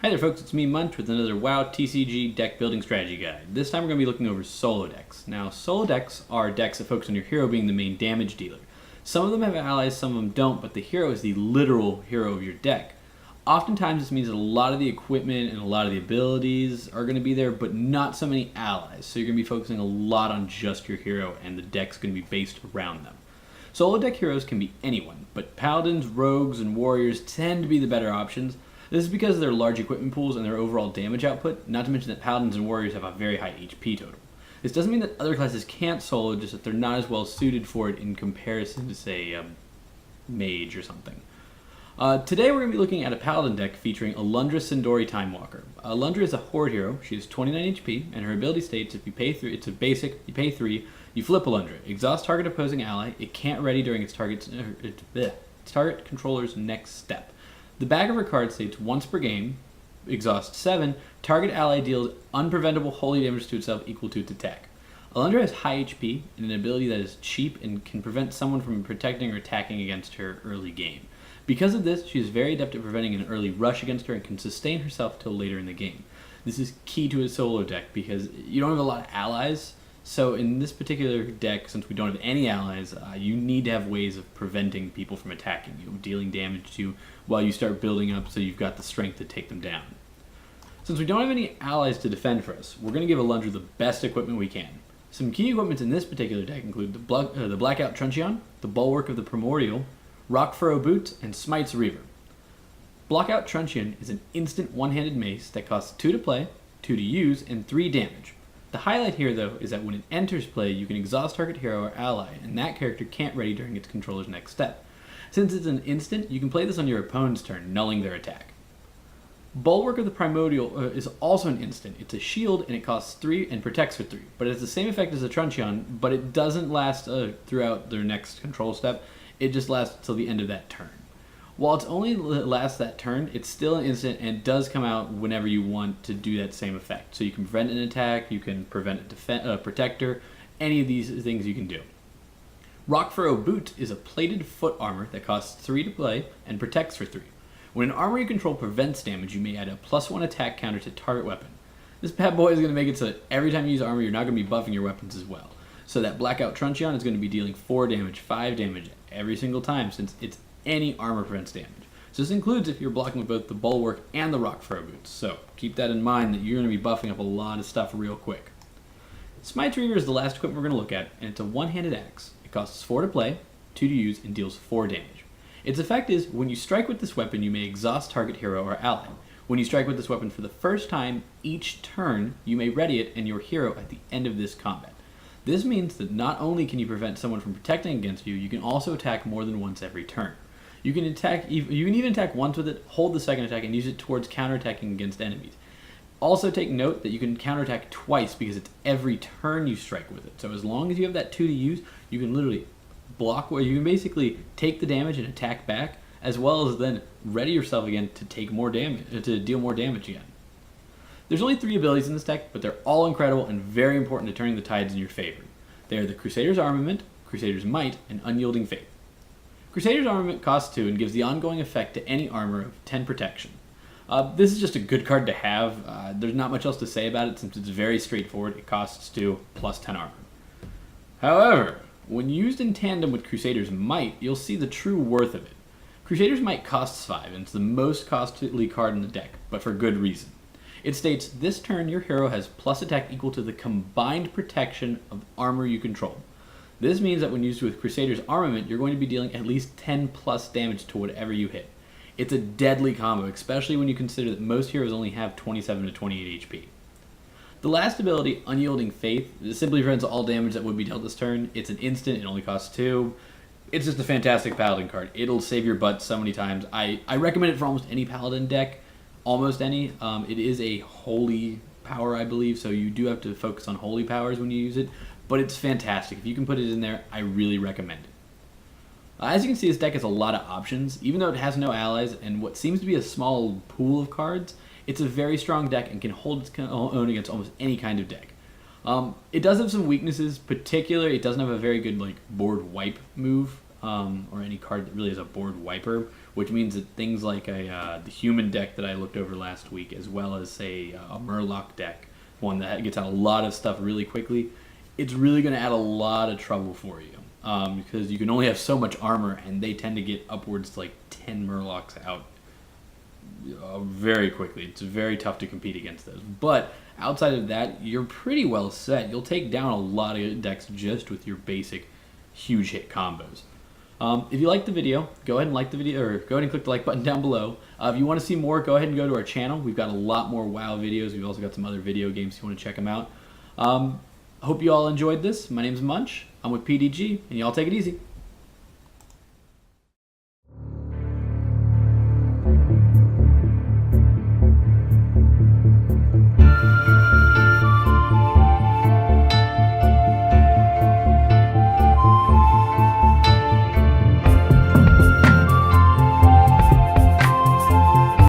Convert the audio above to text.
Hi there folks, it's me Munch with another WoW TCG deck building strategy guide. This time we're going to be looking over solo decks. Now solo decks are decks that focus on your hero being the main damage dealer. Some of them have allies, some of them don't, but the hero is the literal hero of your deck. Oftentimes this means that a lot of the equipment and a lot of the abilities are going to be there, but not so many allies. So you're going to be focusing a lot on just your hero and the deck's going to be based around them. Solo deck heroes can be anyone, but paladins, rogues, and warriors tend to be the better options. This is because of their large equipment pools and their overall damage output, not to mention that paladins and warriors have a very high HP total. This doesn't mean that other classes can't solo, just that they're not as well suited for it in comparison to, say, mage or something. Today we're going to be looking at a paladin deck featuring Alundra Sindori Timewalker. Alundra is a horde hero. She has 29 HP, and her ability states if you pay 3, it's a basic, you pay 3, you flip Alundra. Exhaust target opposing ally. It can't ready during its target controller's next step. The back of her card states once per game, exhaust 7, target ally deals unpreventable holy damage to itself equal to its attack. Alundra has high HP and an ability that is cheap and can prevent someone from protecting or attacking against her early game. Because of this, she is very adept at preventing an early rush against her and can sustain herself till later in the game. This is key to a solo deck because you don't have a lot of allies, so in this particular deck, since we don't have any allies, you need to have ways of preventing people from attacking you, dealing damage to you while you start building up so you've got the strength to take them down. Since we don't have any allies to defend for us, we're going to give Alundra the best equipment we can. Some key equipment in this particular deck include the Blackout Truncheon, the Bulwark of the Primordial, Rock Furrow Boots, and Smite's Reaver. Blackout Truncheon is an instant one-handed mace that costs 2 to play, 2 to use, and 3 damage. The highlight here, though, is that when it enters play, you can exhaust target hero or ally, and that character can't ready during its controller's next step. Since it's an instant, you can play this on your opponent's turn, nulling their attack. Bulwark of the Primordial is also an instant. It's a shield, and it costs 3 and protects for 3, but it has the same effect as the Truncheon, but it doesn't last throughout their next control step. It just lasts until the end of that turn. While it's only lasts that turn, it's still an instant and does come out whenever you want to do that same effect. So you can prevent an attack, you can prevent a protector, any of these things you can do. Rock Furrow Boot is a plated foot armor that costs 3 to play and protects for 3. When an armor you control prevents damage, you may add a +1 attack counter to target weapon. This bad boy is going to make it so that every time you use armor, you're not going to be buffing your weapons as well. So that Blackout Truncheon is going to be dealing 4 damage, 5 damage every single time since it's any armor prevents damage. So this includes if you're blocking with both the Bulwark and the Rock Furrow Boots. So keep that in mind that you're going to be buffing up a lot of stuff real quick. Smite Trainer is the last equipment we're going to look at, and it's a one-handed axe. It costs 4 to play, 2 to use, and deals 4 damage. Its effect is, when you strike with this weapon, you may exhaust target hero or ally. When you strike with this weapon for the first time each turn, you may ready it and your hero at the end of this combat. This means that not only can you prevent someone from protecting against you, you can also attack more than once every turn. You can even attack once with it, hold the second attack, and use it towards counterattacking against enemies. Also take note that you can counterattack twice because it's every turn you strike with it. So as long as you have that 2 to use, you can literally block, where you can basically take the damage and attack back, as well as then ready yourself again to take more damage, to deal more damage again. There's only 3 abilities in this deck, but they're all incredible and very important to turning the tides in your favor. They are the Crusader's Armament, Crusader's Might, and Unyielding Faith. Crusader's Armament costs 2 and gives the ongoing effect to any armor of 10 protection. This is just a good card to have. There's not much else to say about it since it's very straightforward. It costs 2 plus 10 armor. However, when used in tandem with Crusader's Might, you'll see the true worth of it. Crusader's Might costs 5 and it's the most costly card in the deck, but for good reason. It states, this turn your hero has plus attack equal to the combined protection of armor you control. This means that when used with Crusader's Armament, you're going to be dealing at least 10 plus damage to whatever you hit. It's a deadly combo, especially when you consider that most heroes only have 27 to 28 HP. The last ability, Unyielding Faith, simply prevents all damage that would be dealt this turn. It's an instant, it only costs 2. It's just a fantastic Paladin card. It'll save your butt so many times. I recommend it for almost any Paladin deck. Almost any. It is a holy power, I believe, so you do have to focus on holy powers when you use it, but it's fantastic. If you can put it in there, I really recommend it. As you can see, this deck has a lot of options. Even though it has no allies and what seems to be a small pool of cards, it's a very strong deck and can hold its own against almost any kind of deck. It does have some weaknesses. Particularly, it doesn't have a very good board wipe move, or any card that really is a board wiper, which means that things like the human deck that I looked over last week, as well as, say, a Murloc deck, one that gets out a lot of stuff really quickly, it's really going to add a lot of trouble for you. Because you can only have so much armor, and they tend to get upwards to like 10 Murlocs out very quickly. It's very tough to compete against those. But outside of that, you're pretty well set. You'll take down a lot of decks just with your basic huge hit combos. If you like the video, go ahead and like the video, or go ahead and click the like button down below. If you want to see more, go ahead and go to our channel. We've got a lot more WoW videos. We've also got some other video games if you want to check them out. I hope you all enjoyed this. My name's Munch. I'm with PDG, and y'all take it easy.